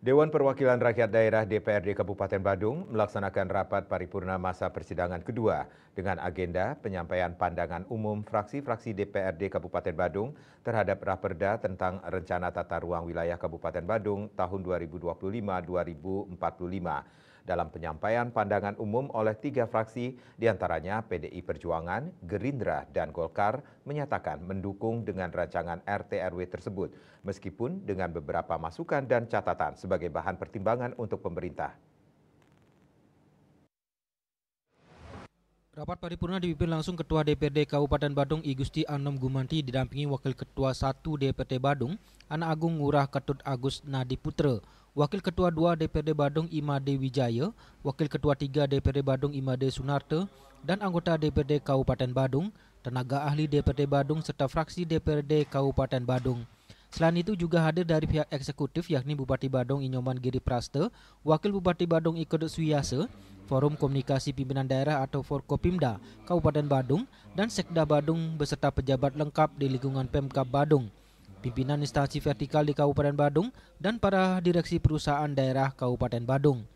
Dewan Perwakilan Rakyat Daerah DPRD Kabupaten Badung melaksanakan rapat paripurna masa persidangan kedua dengan agenda penyampaian pandangan umum fraksi-fraksi DPRD Kabupaten Badung terhadap Raperda tentang Rencana Tata Ruang Wilayah Kabupaten Badung tahun 2025-2045. Dalam penyampaian pandangan umum oleh 3 fraksi, diantaranya PDI Perjuangan, Gerindra, dan Golkar menyatakan mendukung dengan rancangan RT/RW tersebut, meskipun dengan beberapa masukan dan catatan sebagai bahan pertimbangan untuk pemerintah. Rapat paripurna dipimpin langsung Ketua DPRD Kabupaten Badung I Gusti Anom Gumanti didampingi Wakil Ketua 1 DPRD Badung, Anak Agung Ngurah Ketut Agus Nadi Putra, Wakil Ketua 2 DPRD Badung Imade Wijaya, Wakil Ketua 3 DPRD Badung Imade Sunarte, dan anggota DPRD Kabupaten Badung, tenaga ahli DPRD Badung serta fraksi DPRD Kabupaten Badung. Selain itu juga hadir dari pihak eksekutif yakni Bupati Badung Inyoman Giri Praste, Wakil Bupati Badung Ikodot Suyase, Forum Komunikasi Pimpinan Daerah atau Forkopimda Kabupaten Badung, dan Sekda Badung beserta pejabat lengkap di lingkungan Pemkab Badung, pimpinan instansi vertikal di Kabupaten Badung, dan para direksi perusahaan daerah Kabupaten Badung.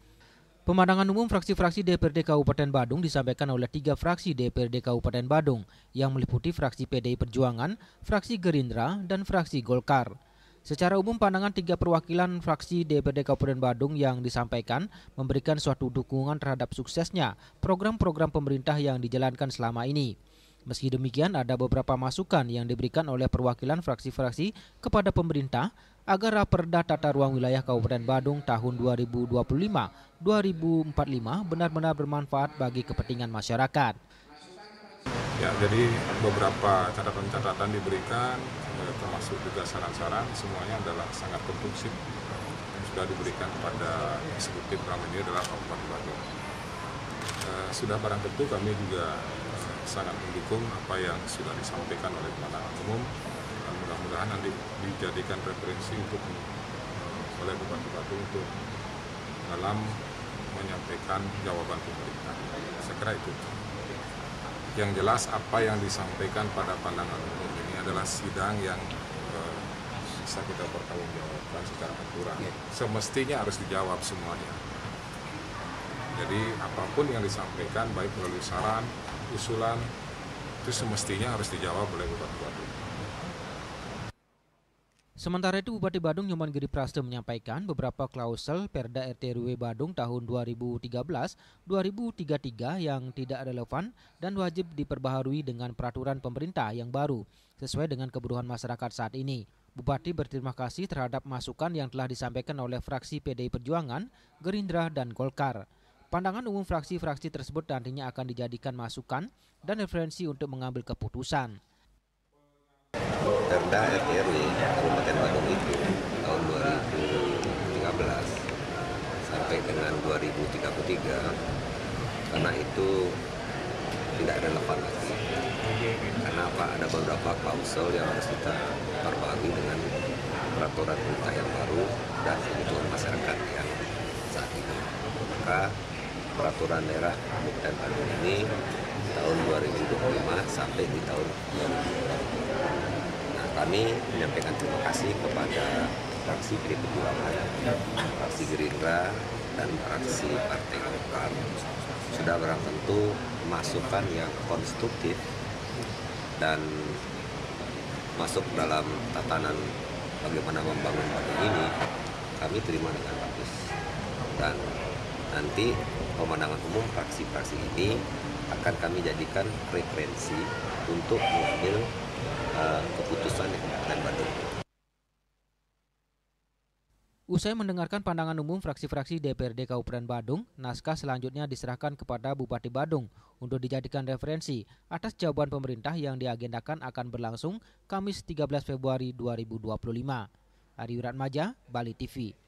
Pemandangan umum fraksi-fraksi DPRD Kabupaten Badung disampaikan oleh 3 fraksi DPRD Kabupaten Badung yang meliputi fraksi PDI Perjuangan, fraksi Gerindra, dan fraksi Golkar. Secara umum pandangan 3 perwakilan fraksi DPRD Kabupaten Badung yang disampaikan memberikan suatu dukungan terhadap suksesnya program-program pemerintah yang dijalankan selama ini. Meski demikian, ada beberapa masukan yang diberikan oleh perwakilan fraksi-fraksi kepada pemerintah agar Raperda Tata Ruang Wilayah Kabupaten Badung tahun 2025-2045 benar-benar bermanfaat bagi kepentingan masyarakat. Ya, jadi beberapa catatan-catatan diberikan, termasuk juga saran-saran, semuanya adalah sangat konstruksif yang sudah diberikan kepada eksekutif dalam ini adalah Kabupaten Badung. Sudah barang tentu kami juga sangat mendukung apa yang sudah disampaikan oleh pandangan umum, dan mudah-mudahan nanti dijadikan referensi untuk oleh Bupati Badung untuk dalam menyampaikan jawaban pemerintah. Saya kira itu. Yang jelas apa yang disampaikan pada pandangan umum ini adalah sidang yang bisa kita pertanggungjawabkan secara aturan. Semestinya harus dijawab semuanya. Jadi apapun yang disampaikan baik melalui saran, usulan, itu semestinya harus dijawab oleh Bupati Badung. Sementara itu Bupati Badung Nyoman Giri Praste menyampaikan beberapa klausul Perda RT/RW Badung tahun 2013-2033 yang tidak relevan dan wajib diperbaharui dengan peraturan pemerintah yang baru sesuai dengan kebutuhan masyarakat saat ini. Bupati berterima kasih terhadap masukan yang telah disampaikan oleh fraksi PDI Perjuangan, Gerindra, dan Golkar. Pandangan umum fraksi-fraksi tersebut nantinya akan dijadikan masukan dan referensi untuk mengambil keputusan. Perda RT/RW Kabupaten Badung itu tahun 2013 sampai dengan 2033 karena itu tidak relevan lagi. Karena apa? Ada beberapa klausul yang harus kita perbarui dengan peraturan pemerintah yang baru dan kebutuhan masyarakat yang saat ini. Maka peraturan daerah Kabupaten Badung ini tahun 2025 sampai di tahun 2020. Nah, kami menyampaikan terima kasih kepada fraksi PDI Perjuangan, fraksi Gerindra, dan fraksi Partai Golkar. Sudah barang tentu masukan yang konstruktif dan masuk dalam tatanan bagaimana membangun Badung ini, kami terima dengan bagus. Dan nanti pemandangan umum fraksi-fraksi ini akan kami jadikan referensi untuk mengambil keputusan di Kabupaten Badung. Usai mendengarkan pandangan umum fraksi-fraksi DPRD Kabupaten Badung, naskah selanjutnya diserahkan kepada Bupati Badung untuk dijadikan referensi atas jawaban pemerintah yang diagendakan akan berlangsung Kamis 13 Februari 2025. Ari Wiratmaja, Bali TV.